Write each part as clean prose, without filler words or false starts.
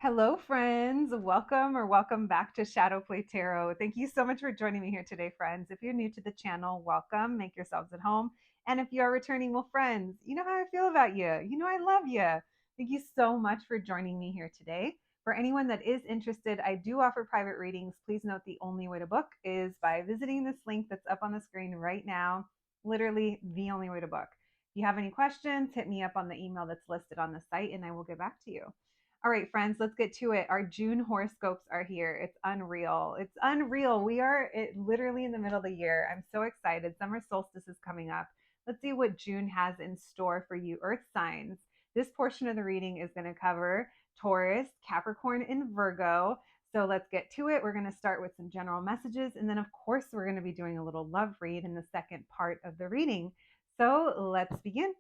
Hello, friends. Welcome back to Shadow Play Tarot. Thank you so much for joining me here today, friends. If you're new to the channel, welcome. Make yourselves at home. And if you are returning, well, friends, you know how I feel about you. You know I love you. Thank you so much for joining me here today. For anyone that is interested, I do offer private readings. Please note the only way to book is by visiting this link that's up on the screen right now. Literally the only way to book. If you have any questions, hit me up on the email that's listed on the site and I will get back to you. All right, friends, let's get to it. Our June horoscopes are here. It's unreal. It's unreal. We are literally in the middle of the year. I'm so excited. Summer solstice is coming up. Let's see what June has in store for you, Earth signs. This portion of the reading is going to cover Taurus, Capricorn, and Virgo. So let's get to it. We're going to start with some general messages. And then, of course, we're going to be doing a little love read in the second part of the reading. So let's begin.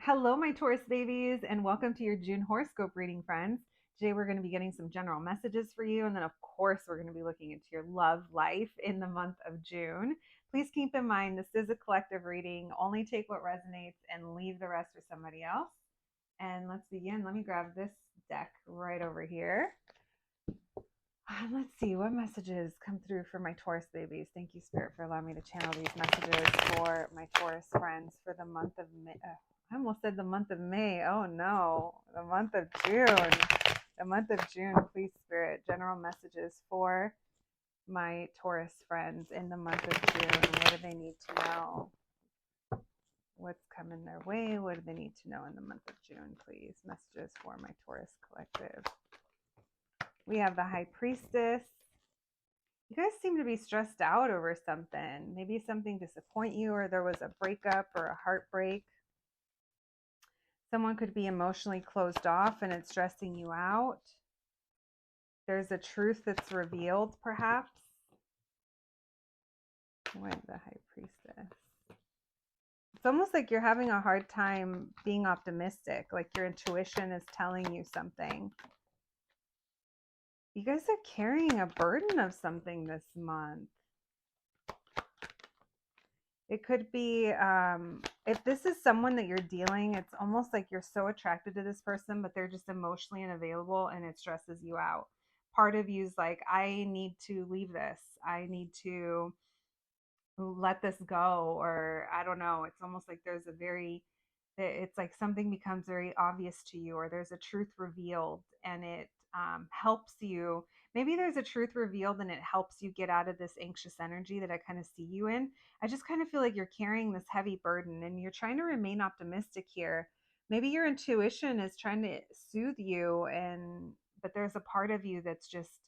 Hello, my Taurus babies, and welcome to your June horoscope reading, friends. Today, we're going to be getting some general messages for you, and then, of course, we're going to be looking into your love life in the month of June. Please keep in mind this is a collective reading. Only take what resonates and leave the rest for somebody else. And let's begin. Let me grab this deck right over here. Let's see what messages come through for my Taurus babies. Thank you, Spirit, for allowing me to channel these messages for my Taurus friends for the month of May. I almost said the month of May. Oh no, the month of June. The month of June, please, Spirit, general messages for my Taurus friends in the month of June. What do they need to know? What's coming their way? What do they need to know in the month of June, please? Messages for my Taurus collective. We have the High Priestess. You guys seem to be stressed out over something. Maybe something disappoint you, or there was a breakup or a heartbreak. Someone could be emotionally closed off and it's stressing you out. There's a truth that's revealed, perhaps. What, the High Priestess? It's almost like you're having a hard time being optimistic, like your intuition is telling you something. You guys are carrying a burden of something this month. It could be, if this is someone that you're dealing, it's almost like you're so attracted to this person, but they're just emotionally unavailable and it stresses you out. Part of you is like, I need to leave this. I need to let this go. Or I don't know. It's almost like it's like something becomes very obvious to you, or there's a truth revealed and it helps you. Maybe there's a truth revealed and it helps you get out of this anxious energy that I kind of see you in. I just kind of feel like you're carrying this heavy burden and you're trying to remain optimistic here. Maybe your intuition is trying to soothe you, but there's a part of you that's just,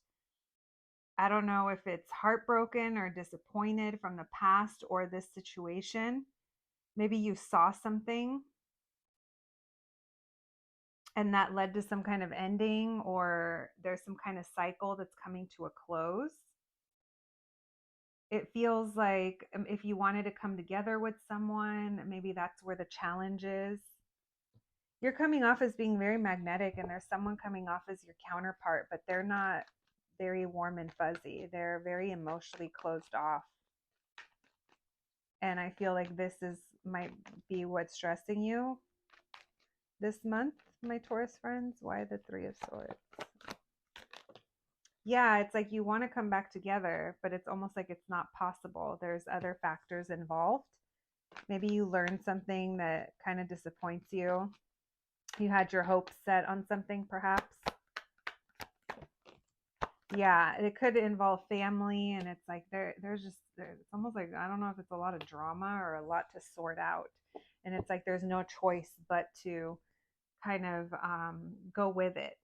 I don't know if it's heartbroken or disappointed from the past or this situation. Maybe you saw something and that led to some kind of ending, or there's some kind of cycle that's coming to a close. It feels like if you wanted to come together with someone, maybe that's where the challenge is. You're coming off as being very magnetic, and there's someone coming off as your counterpart, but they're not very warm and fuzzy. They're very emotionally closed off. And I feel like might be what's stressing you this month, my Taurus friends. Why the Three of Swords? Yeah, it's like you want to come back together, but it's almost like it's not possible. There's other factors involved. Maybe you learned something that kind of disappoints you. You had your hopes set on something, perhaps. Yeah, it could involve family, and it's like it's almost like, I don't know if it's a lot of drama or a lot to sort out. And it's like there's no choice but to kind of go with it.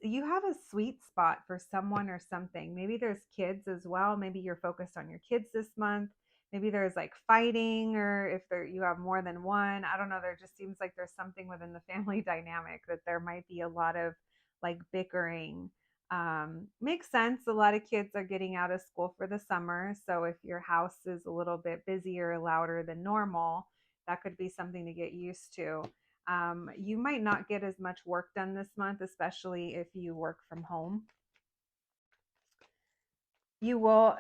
You have a sweet spot for someone or something. Maybe there's kids as well. Maybe you're focused on your kids this month. Maybe there's like fighting, or if you have more than one. I don't know. There just seems like there's something within the family dynamic that there might be a lot of like bickering. Makes sense. A lot of kids are getting out of school for the summer. So if your house is a little bit busier, louder than normal, that could be something to get used to. You might not get as much work done this month, especially if you work from home. You will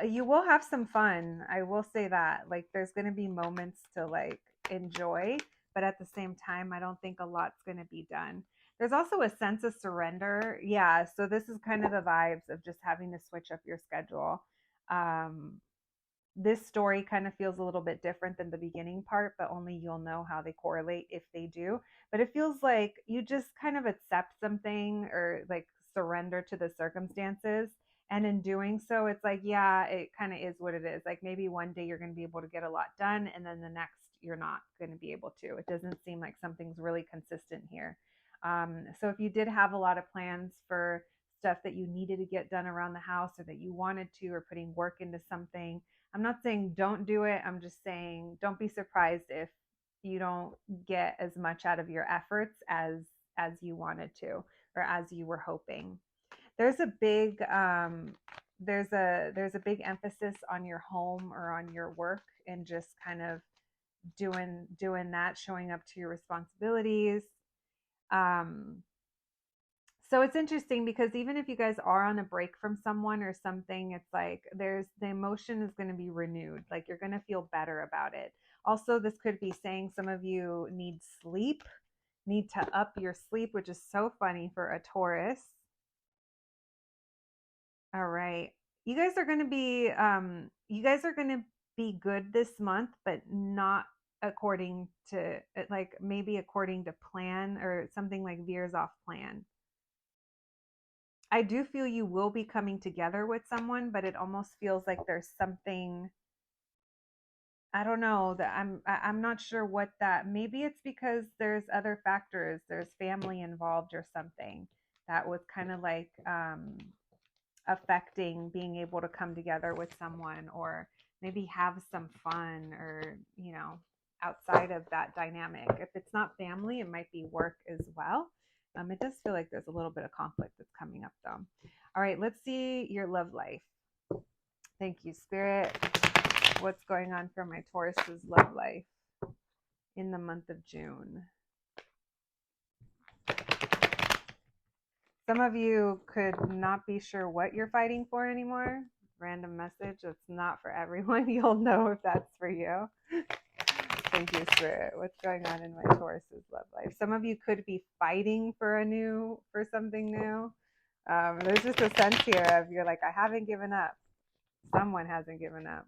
have some fun. I will say that. Like there's going to be moments to like enjoy, but at the same time, I don't think a lot's going to be done. There's also a sense of surrender. Yeah. So this is kind of the vibes of just having to switch up your schedule. Um, this story kind of feels a little bit different than the beginning part, but only you'll know how they correlate if they do. But it feels like you just kind of accept something or like surrender to the circumstances. And in doing so, it's like, yeah, it kind of is what it is. Like maybe one day you're going to be able to get a lot done, and then the next you're not going to be able to. It doesn't seem like something's really consistent here. So if you did have a lot of plans for stuff that you needed to get done around the house or that you wanted to, or putting work into something, I'm not saying don't do it. I'm just saying don't be surprised if you don't get as much out of your efforts as you wanted to or as you were hoping. There's a big there's a big emphasis on your home or on your work and just kind of doing that, showing up to your responsibilities. Um, so it's interesting because even if you guys are on a break from someone or something, it's like there's the emotion is going to be renewed. Like you're going to feel better about it. Also, this could be saying some of you need sleep, need to up your sleep, which is so funny for a Taurus. All right. You guys are going to be good this month, but not according to like maybe according to plan or something like veers off plan. I do feel you will be coming together with someone, but it almost feels like there's something, I don't know, that I'm not sure what that. Maybe it's because there's other factors. There's family involved or something that was kind of like affecting being able to come together with someone or maybe have some fun or, outside of that dynamic. If it's not family, it might be work as well. It does feel like there's a little bit of conflict that's coming up though. All right, let's see your love life. Thank you, Spirit. What's going on for my Taurus's love life in the month of June? Some of you could not be sure what you're fighting for anymore. Random message. It's not for everyone. You'll know if that's for you. Thank you, Spirit. What's going on in my Taurus's love life? Some of you could be fighting for something new. There's just a sense here of you're like, I haven't given up. Someone hasn't given up.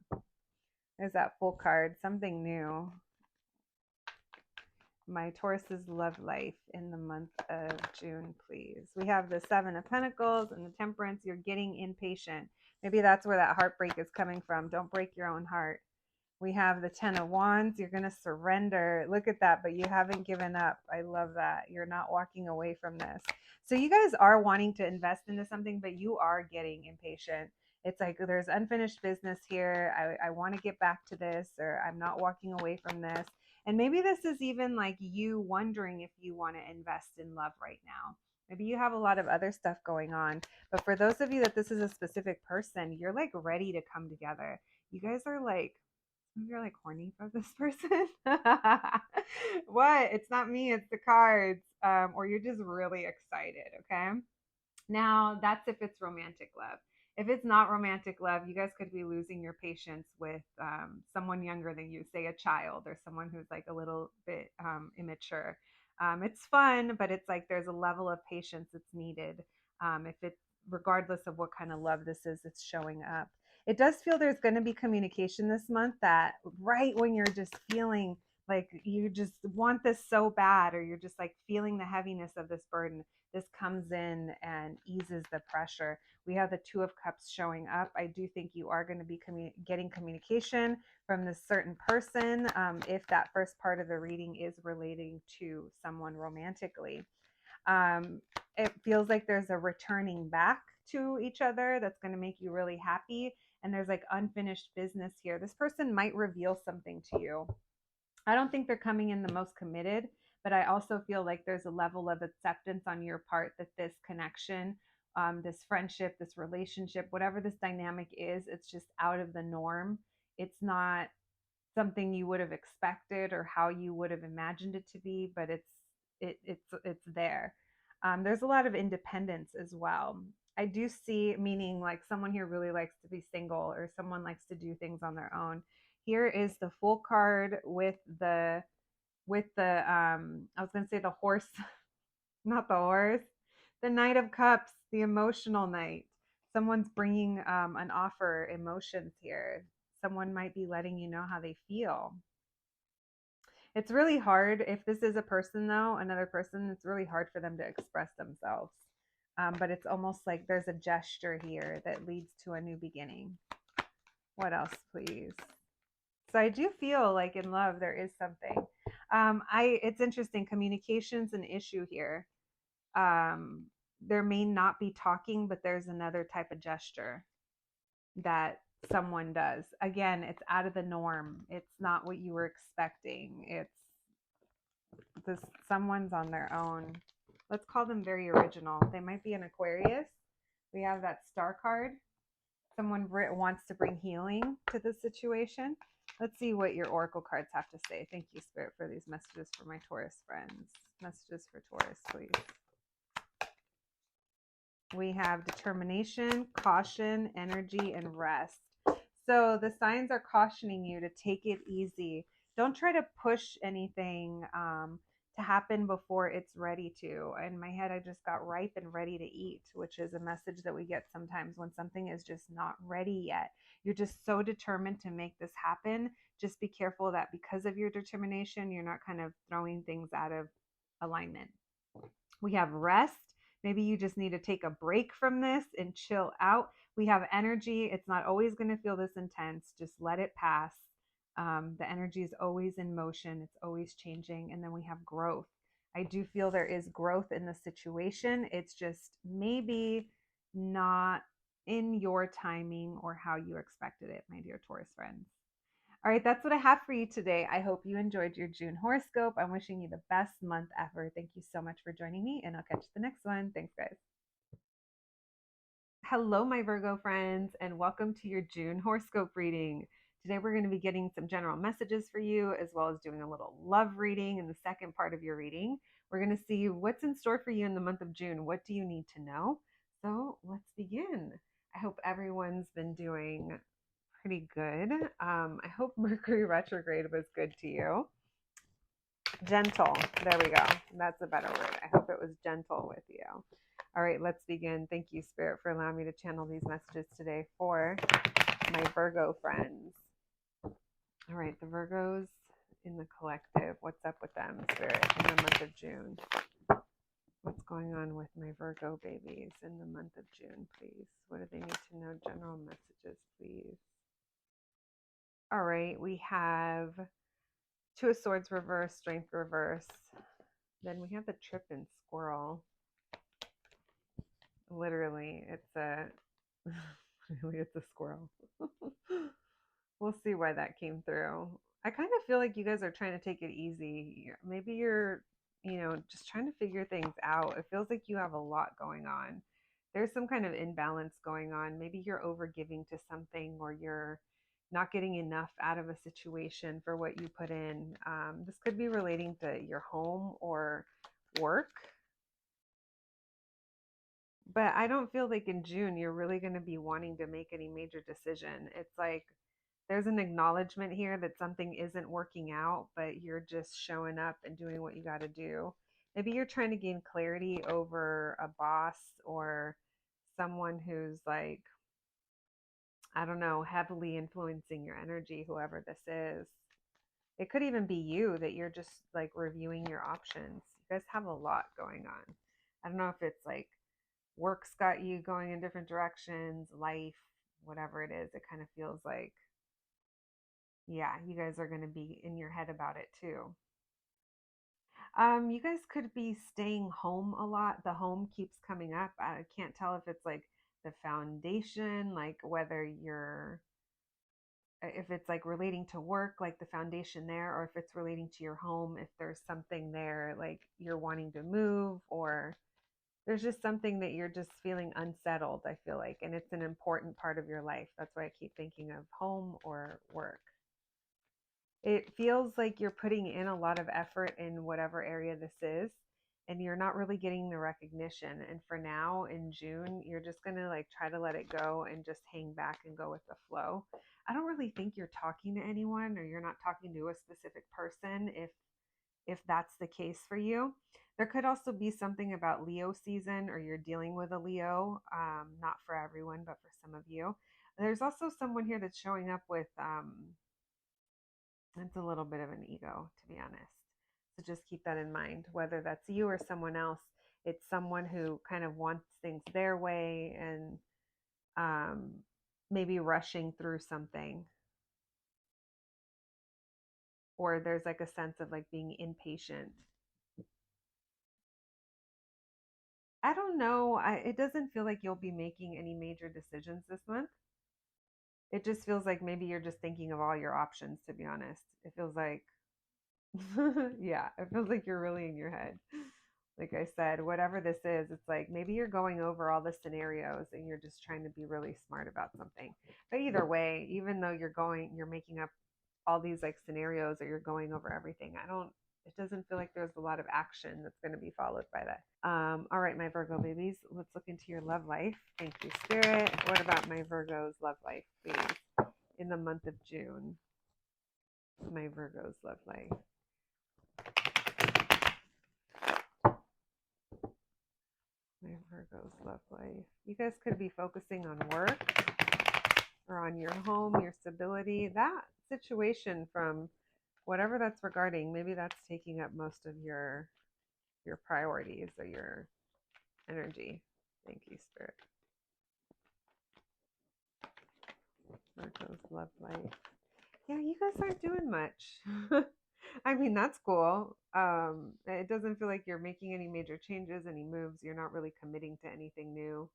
There's that full card, something new. My Taurus's love life in the month of June, please. We have the Seven of Pentacles and the Temperance. You're getting impatient. Maybe that's where that heartbreak is coming from. Don't break your own heart. We have the Ten of Wands. You're going to surrender. Look at that, but you haven't given up. I love that. You're not walking away from this. So you guys are wanting to invest into something, but you are getting impatient. It's like there's unfinished business here. I want to get back to this, or I'm not walking away from this. And maybe this is even like you wondering if you want to invest in love right now. Maybe you have a lot of other stuff going on. But for those of you that this is a specific person, you're like ready to come together. You guys are like, you're like horny for this person. What? It's not me, it's the cards. Or you're just really excited, okay? Now, that's if it's romantic love. If it's not romantic love, you guys could be losing your patience with someone younger than you, say a child or someone who's like a little bit immature. It's fun, but it's like there's a level of patience that's needed. If it's regardless of what kind of love this is, it's showing up. It does feel there's going to be communication this month that right when you're just feeling like you just want this so bad, or you're just like feeling the heaviness of this burden, this comes in and eases the pressure. We have the Two of Cups showing up. I do think you are going to be getting communication from this certain person if that first part of the reading is relating to someone romantically. It feels like there's a returning back to each other that's going to make you really happy. And there's like unfinished business here. This person might reveal something to you. I don't think they're coming in the most committed, but I also feel like there's a level of acceptance on your part that this connection, this friendship, this relationship, whatever this dynamic is, it's just out of the norm. It's not something you would have expected or how you would have imagined it to be, but it's there. There's a lot of independence as well. I do see, meaning like someone here really likes to be single or someone likes to do things on their own. Here is the Fool card with the I was going to say the horse Not the horse. The Knight of Cups, the emotional knight. Someone's bringing an offer, emotions here. Someone might be letting you know how they feel. It's really hard. If this is a person, though, another person, it's really hard for them to express themselves. But it's almost like there's a gesture here that leads to a new beginning. What else, please? So I do feel like in love there is something. It's interesting. Communication's an issue here. Um, there may not be talking, but there's another type of gesture that someone does. Again, it's out of the norm. It's not what you were expecting. It's this someone's on their own. Let's call them very original. They might be an Aquarius. We have that star card. Someone wants to bring healing to the situation. Let's see what your oracle cards have to say. Thank you, Spirit, for these messages for my Taurus friends. Messages for Taurus, please. We have determination, caution, energy, and rest. So the signs are cautioning you to take it easy. Don't try to push anything to happen before it's ready to. In my head, I just got ripe and ready to eat, which is a message that we get sometimes when something is just not ready yet. You're just so determined to make this happen. Just be careful that because of your determination, you're not kind of throwing things out of alignment. We have rest. Maybe you just need to take a break from this and chill out. We have energy. It's not always going to feel this intense. Just let it pass. The energy is always in motion, it's always changing. And then we have growth. I do feel there is growth in the situation. It's just maybe not in your timing or how you expected it, my dear Taurus friends. All right, that's what I have for you today. I hope you enjoyed your June horoscope. I'm wishing you the best month ever. Thank you so much for joining me, and I'll catch you the next one. Thanks, guys. Hello, my Virgo friends, and welcome to your June horoscope reading. Today, we're going to be getting some general messages for you, as well as doing a little love reading in the second part of your reading. We're going to see what's in store for you in the month of June. What do you need to know? So, let's begin. I hope everyone's been doing pretty good. I hope Mercury retrograde was good to you. Gentle. There we go. That's a better word. I hope it was gentle with you. All right, let's begin. Thank you, Spirit, for allowing me to channel these messages today for my Virgo friends. All right, the Virgos in the collective. What's up with them, Spirit, in the month of June? What's going on with my Virgo babies in the month of June, please? What do they need to know? General messages, please. All right, we have Two of Swords reverse, Strength reverse. Then we have the Trip and Squirrel. Literally, it's a squirrel. We'll see why that came through. I kind of feel like you guys are trying to take it easy. Maybe you're, just trying to figure things out. It feels like you have a lot going on. There's some kind of imbalance going on. Maybe you're overgiving to something, or you're not getting enough out of a situation for what you put in. This could be relating to your home or work. But I don't feel like in June you're really going to be wanting to make any major decision. It's like there's an acknowledgement here that something isn't working out, but you're just showing up and doing what you got to do. Maybe you're trying to gain clarity over a boss or someone who's like, I don't know, heavily influencing your energy, whoever this is. It could even be you, that you're just like reviewing your options. You guys have a lot going on. I don't know if it's like work's got you going in different directions, life, whatever it is. It kind of feels like, yeah, you guys are going to be in your head about it too. You guys could be staying home a lot. The home keeps coming up. I can't tell if it's like the foundation, like whether you're, if it's like relating to work, like the foundation there, or if it's relating to your home, if there's something there, like you're wanting to move, or there's just something that you're just feeling unsettled, I feel like, and it's an important part of your life. That's why I keep thinking of home or work. It feels like you're putting in a lot of effort in whatever area this is, and you're not really getting the recognition. And for now in June, you're just going to like try to let it go and just hang back and go with the flow. I don't really think you're talking to anyone, or you're not talking to a specific person if that's the case for you. There could also be something about Leo season, or you're dealing with a Leo. Not for everyone, but for some of you. There's also someone here that's showing up with, it's a little bit of an ego, to be honest. So just keep that in mind, whether that's you or someone else. It's someone who kind of wants things their way and um, maybe rushing through something, or there's like a sense of like being impatient. I don't know. It doesn't feel like you'll be making any major decisions this month. It just feels like maybe you're just thinking of all your options, to be honest. It feels like, yeah, it feels like you're really in your head. Like I said, whatever this is, it's like maybe you're going over all the scenarios and you're just trying to be really smart about something. But either way, even though you're making up all these like scenarios, or you're going over everything, it doesn't feel like there's a lot of action that's going to be followed by that. All right, my Virgo babies, let's look into your love life. Thank you, Spirit. What about my Virgo's love life, please? In the month of June, my Virgo's love life. My Virgo's love life. You guys could be focusing on work or on your home, your stability. That situation, from whatever that's regarding, maybe that's taking up most of your priorities or your energy. Thank you, Spirit. Virgo's love life. Yeah, you guys aren't doing much. I mean, that's cool. It doesn't feel like you're making any major changes, any moves. You're not really committing to anything new.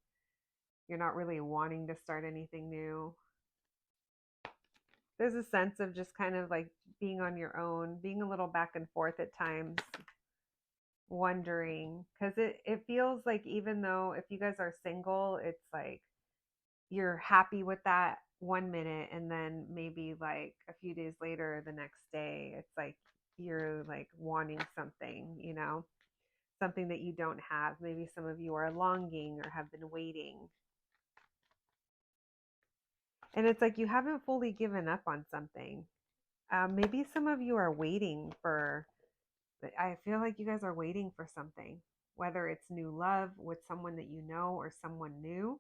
You're not really wanting to start anything new. There's a sense of just kind of like being on your own, being a little back and forth at times, wondering, because it feels like, even though if you guys are single, it's like you're happy with that 1 minute, and then maybe like a few days later, the next day, it's like you're like wanting something, something that you don't have. Maybe some of you are longing or have been waiting, and it's like you haven't fully given up on something. Maybe some of you are waiting for, I feel like you guys are waiting for something, whether it's new love with someone that you know or someone new.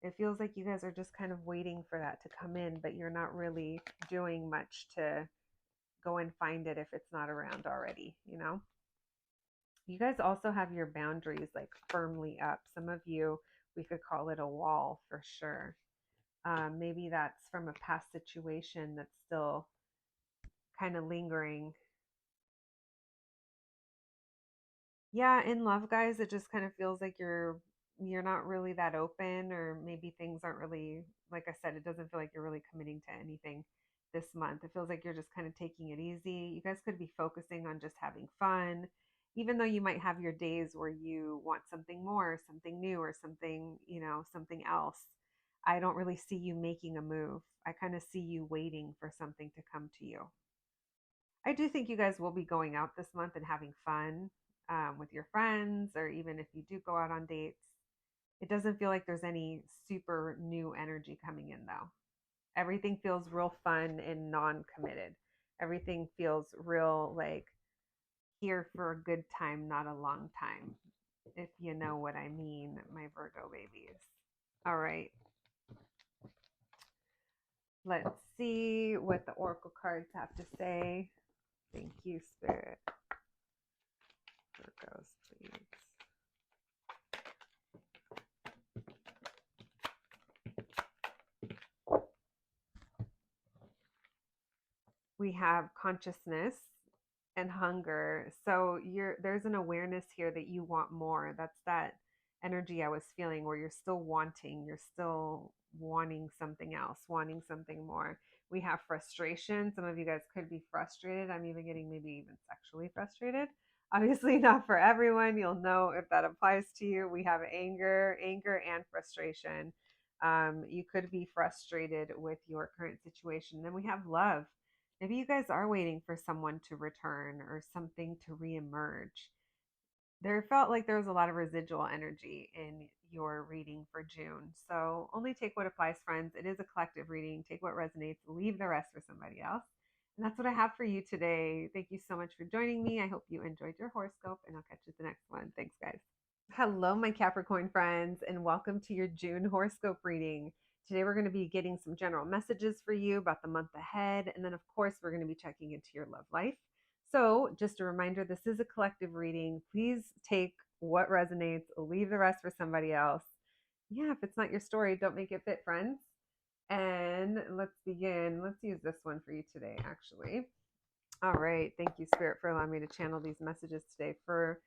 It feels like you guys are just kind of waiting for that to come in, but you're not really doing much to go and find it if it's not around already. You guys also have your boundaries like firmly up. Some of you, we could call it a wall for sure. Maybe that's from a past situation that's still kind of lingering. Yeah, in love, guys, it just kind of feels like you're not really that open, or maybe things aren't really, like I said, it doesn't feel like you're really committing to anything this month. It feels like you're just kind of taking it easy. You guys could be focusing on just having fun, even though you might have your days where you want something more, something new, or something, something else. I don't really see you making a move. I kind of see you waiting for something to come to you. I do think you guys will be going out this month and having fun, with your friends, or even if you do go out on dates. It doesn't feel like there's any super new energy coming in, though. Everything feels real fun and non committed. Everything feels real, like here for a good time, not a long time, if you know what I mean, my Virgo babies. All right. Let's see what the Oracle cards have to say. Thank you, Spirit. Virgos, please. We have consciousness and hunger. So there's an awareness here that you want more. That's that energy I was feeling, where you're still wanting something else, wanting something more. We have frustration. Some of you guys could be frustrated. I'm even getting maybe even sexually frustrated. Obviously not for everyone. You'll know if that applies to you. We have anger and frustration. You could be frustrated with your current situation. Then we have love. Maybe you guys are waiting for someone to return or something to reemerge. There felt like there was a lot of residual energy in your reading for June. So only take what applies, friends. It is a collective reading. Take what resonates, leave the rest for somebody else. And that's what I have for you today. Thank you so much for joining me. I hope you enjoyed your horoscope, and I'll catch you at the next one. Thanks, guys. Hello, my Capricorn friends, and welcome to your June horoscope reading. Today, we're going to be getting some general messages for you about the month ahead. And then, of course, we're going to be checking into your love life. So, just a reminder, this is a collective reading. Please take what resonates, leave the rest for somebody else. Yeah, if it's not your story, don't make it fit, friends. And let's begin. Let's use this one for you today, actually. All right. Thank you, Spirit, for allowing me to channel these messages today for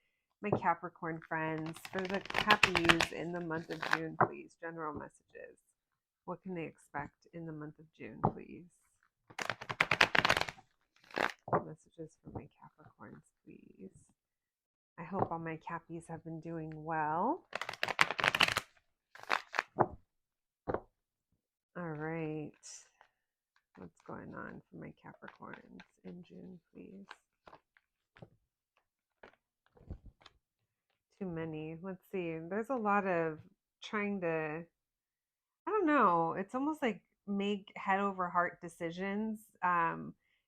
my Capricorn friends, for the Cappies in the month of June, please. General messages. What can they expect in the month of June, please? Messages for my Capricorns, please. I hope all my Cappies have been doing well. All right. What's going on for my Capricorns in June, please? Too many. Let's see. There's a lot of trying to, I don't know. It's almost like make head over heart decisions.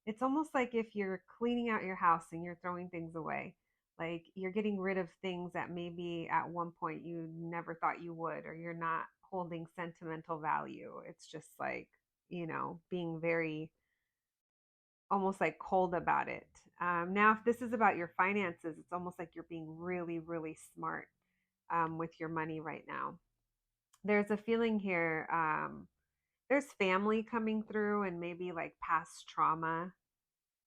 It's almost like if you're cleaning out your house and you're throwing things away, like you're getting rid of things that maybe at one point you never thought you would, or you're not holding sentimental value. It's just like, being very almost like cold about it. Now, if this is about your finances, it's almost like you're being really, really smart with your money right now. There's a feeling here. There's family coming through and maybe like past trauma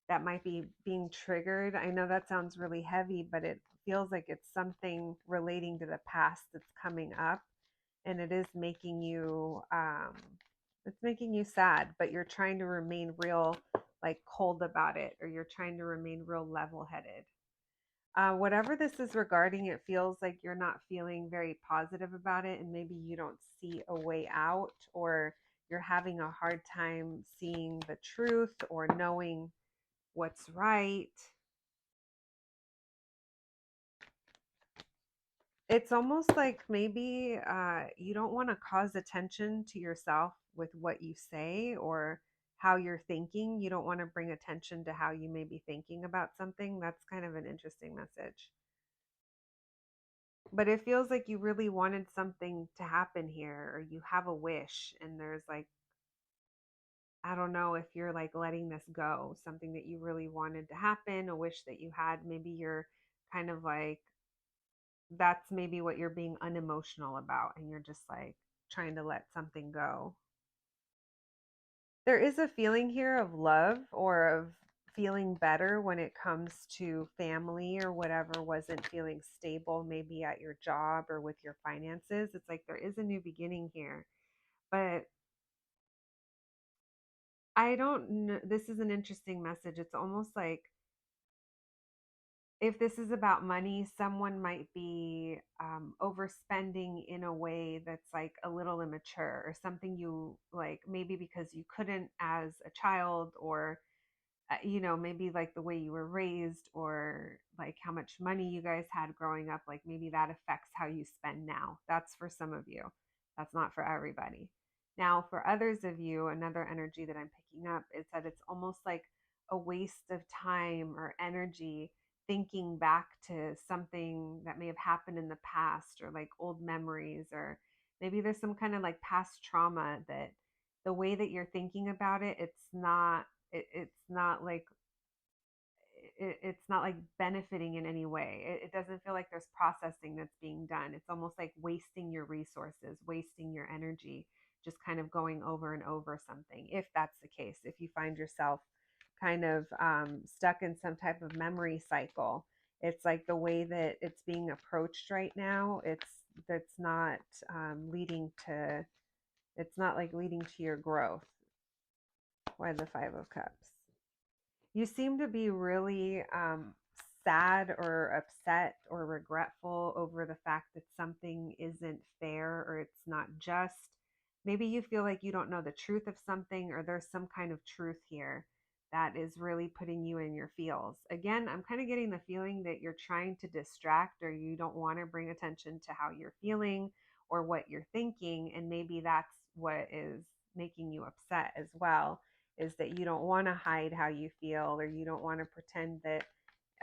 that might be being triggered. I know that sounds really heavy, but it feels like it's something relating to the past that's coming up, and it is making you it's making you sad, but you're trying to remain real like cold about it, or you're trying to remain real level headed. Whatever this is regarding, it feels like you're not feeling very positive about it, and maybe you don't see a way out, or you're having a hard time seeing the truth or knowing what's right. It's almost like maybe you don't want to cause attention to yourself with what you say or how you're thinking. You don't want to bring attention to how you may be thinking about something. That's kind of an interesting message. But it feels like you really wanted something to happen here, or you have a wish, and there's like, I don't know if you're like letting this go, something that you really wanted to happen, a wish that you had. Maybe you're kind of like, that's maybe what you're being unemotional about, and you're just like trying to let something go. There is a feeling here of love or of feeling better when it comes to family or whatever wasn't feeling stable, maybe at your job or with your finances. It's like there is a new beginning here. But I don't know. This is an interesting message. It's almost like if this is about money, someone might be overspending in a way that's like a little immature, or something you like, maybe because you couldn't as a child, or maybe like the way you were raised, or like how much money you guys had growing up, like maybe that affects how you spend now. That's for some of you. That's not for everybody. Now, for others of you, another energy that I'm picking up is that it's almost like a waste of time or energy thinking back to something that may have happened in the past, or like old memories, or maybe there's some kind of like past trauma that the way that you're thinking about it, it's not like it's not like benefiting in any way. It doesn't feel like there's processing that's being done. It's almost like wasting your resources, wasting your energy, just kind of going over and over something. If that's the case, if you find yourself kind of stuck in some type of memory cycle, it's like the way that it's being approached right now, that's not leading to, it's not like leading to your growth. Why the Five of Cups? You seem to be really sad or upset or regretful over the fact that something isn't fair, or it's not just. Maybe you feel like you don't know the truth of something, or there's some kind of truth here that is really putting you in your feels. Again, I'm kind of getting the feeling that you're trying to distract, or you don't want to bring attention to how you're feeling or what you're thinking. And maybe that's what is making you upset as well. is that you don't want to hide how you feel, or you don't want to pretend that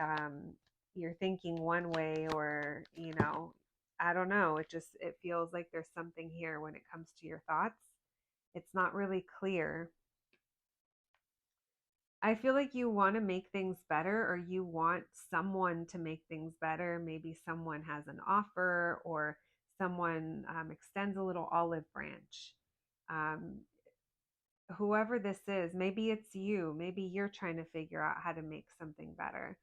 um, you're thinking one way, or, I don't know. It feels like there's something here when it comes to your thoughts. It's not really clear. I feel like you want to make things better, or you want someone to make things better. Maybe someone has an offer, or someone extends a little olive branch. Um, Whoever this is, maybe it's you. Maybe you're trying to figure out how to make something better.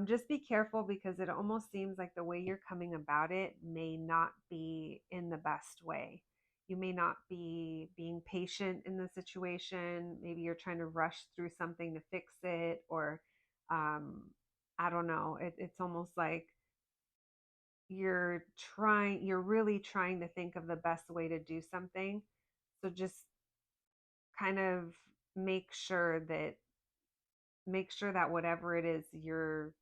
Just be careful, because it almost seems like the way you're coming about it may not be in the best way. You may not be being patient in the situation. Maybe you're trying to rush through something to fix it, or um, I don't know. It's almost like you're really trying to think of the best way to do something. So just kind of make sure that whatever it is you're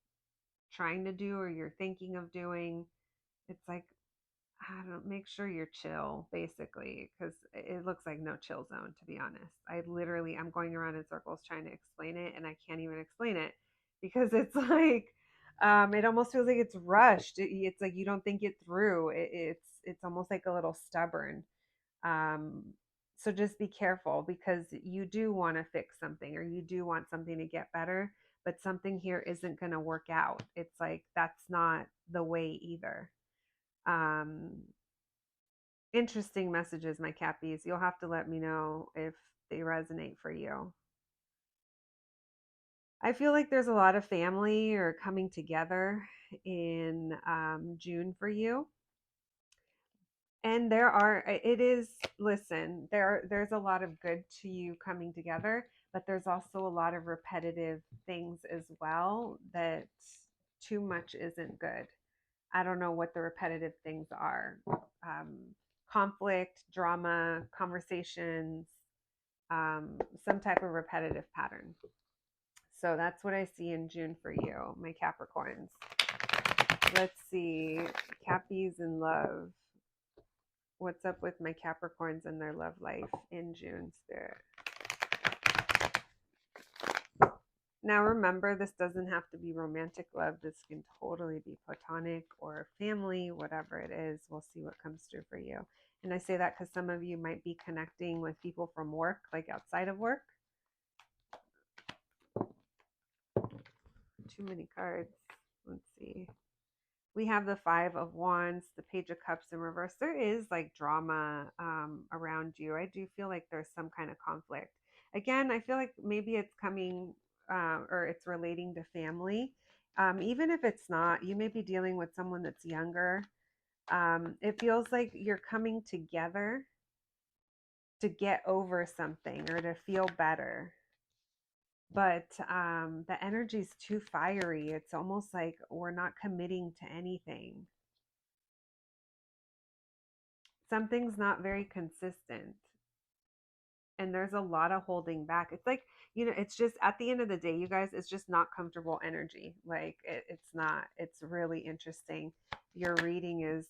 trying to do, or you're thinking of doing, it's like, I don't make sure you're chill, basically, because it looks like no chill zone, to be honest. I'm going around in circles trying to explain it, and I can't even explain it, because it's like, it almost feels like it's rushed. It's like you don't think it through. It's almost like a little stubborn. Um, so just be careful, because you do want to fix something, or you do want something to get better, but something here isn't going to work out. It's like that's not the way either. Um, Interesting messages, my Cappies. You'll have to let me know if they resonate for you. I feel like there's a lot of family or coming together in June for you. And there's a lot of good to you coming together, but there's also a lot of repetitive things as well, that too much isn't good. I don't know what the repetitive things are. um, Conflict, drama, conversations, some type of repetitive pattern. So that's what I see in June for you, my Capricorns. Let's see, Cappies in love. What's up with my Capricorns and their love life in June, Spirit? Now remember, this doesn't have to be romantic love. This can totally be platonic or family, whatever it is. We'll see what comes through for you. And I say that because some of you might be connecting with people from work, like outside of work. Too many cards. Let's see. We have the Five of Wands, the Page of Cups in reverse. There is like drama around you. I do feel like there's some kind of conflict. Again, I feel like maybe it's coming or it's relating to family. Even if it's not, you may be dealing with someone that's younger. It feels like you're coming together to get over something or to feel better. But the energy's too fiery. It's almost like we're not committing to anything. Something's not very consistent, and there's a lot of holding back. It's like, it's just at the end of the day, you guys, it's just not comfortable energy. Like it's not. It's really interesting. Your reading is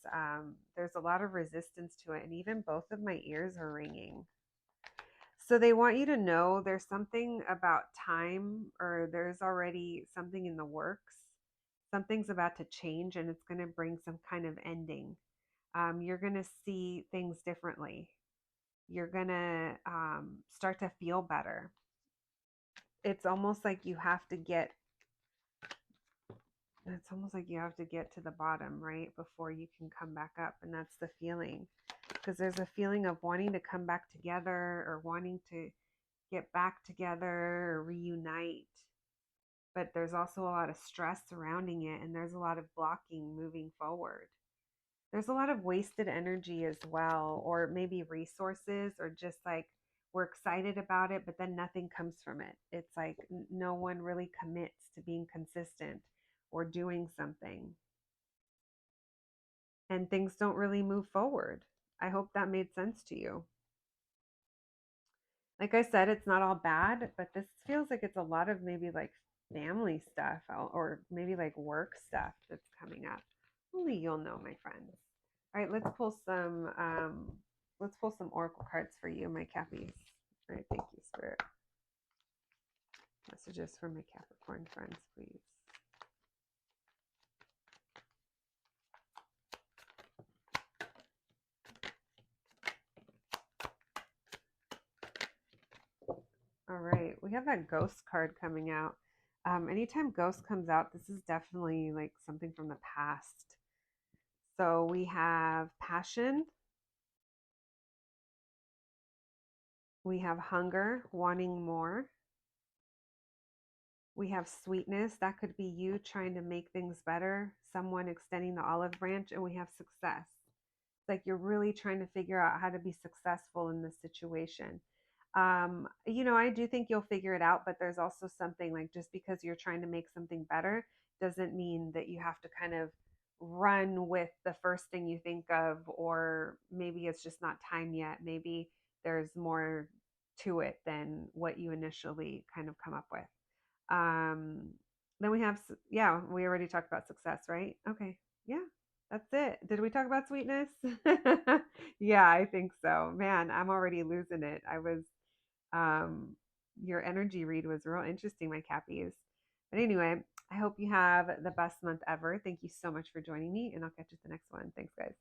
there's a lot of resistance to it, and even both of my ears are ringing. So they want you to know there's something about time, or there's already something in the works. Something's about to change, and it's going to bring some kind of ending. You're going to see things differently. You're going to start to feel better. It's almost like you have to get to the bottom, right, before you can come back up. And that's the feeling, because there's a feeling of wanting to come back together, or wanting to get back together or reunite. But there's also a lot of stress surrounding it, and there's a lot of blocking moving forward. There's a lot of wasted energy as well, or maybe resources, or just like we're excited about it, but then nothing comes from it. It's like no one really commits to being consistent or doing something, and things don't really move forward. I hope that made sense to you. Like I said, it's not all bad, but this feels like it's a lot of maybe like family stuff, or maybe like work stuff that's coming up. Only you'll know, my friends. All right, let's pull some oracle cards for you, my Cappies. All right, thank you, Spirit. Messages for my Capricorn friends, please. All right, we have that ghost card coming out. Anytime ghost comes out, this is definitely like something from the past. So we have passion, we have hunger, wanting more. We have sweetness. That could be you trying to make things better, someone extending the olive branch, and we have success. It's like you're really trying to figure out how to be successful in this situation. I do think you'll figure it out, but there's also something like just because you're trying to make something better doesn't mean that you have to kind of run with the first thing you think of, or maybe it's just not time yet. Maybe there's more to it than what you initially kind of come up with. Um, then we have, yeah, we already talked about success, right? Okay. Yeah, that's it. Did we talk about sweetness? Yeah, I think so. Man, I'm already losing it. Um, your energy read was real interesting, my Cappies. But anyway, I hope you have the best month ever. Thank you so much for joining me, and I'll catch you at the next one. Thanks, guys.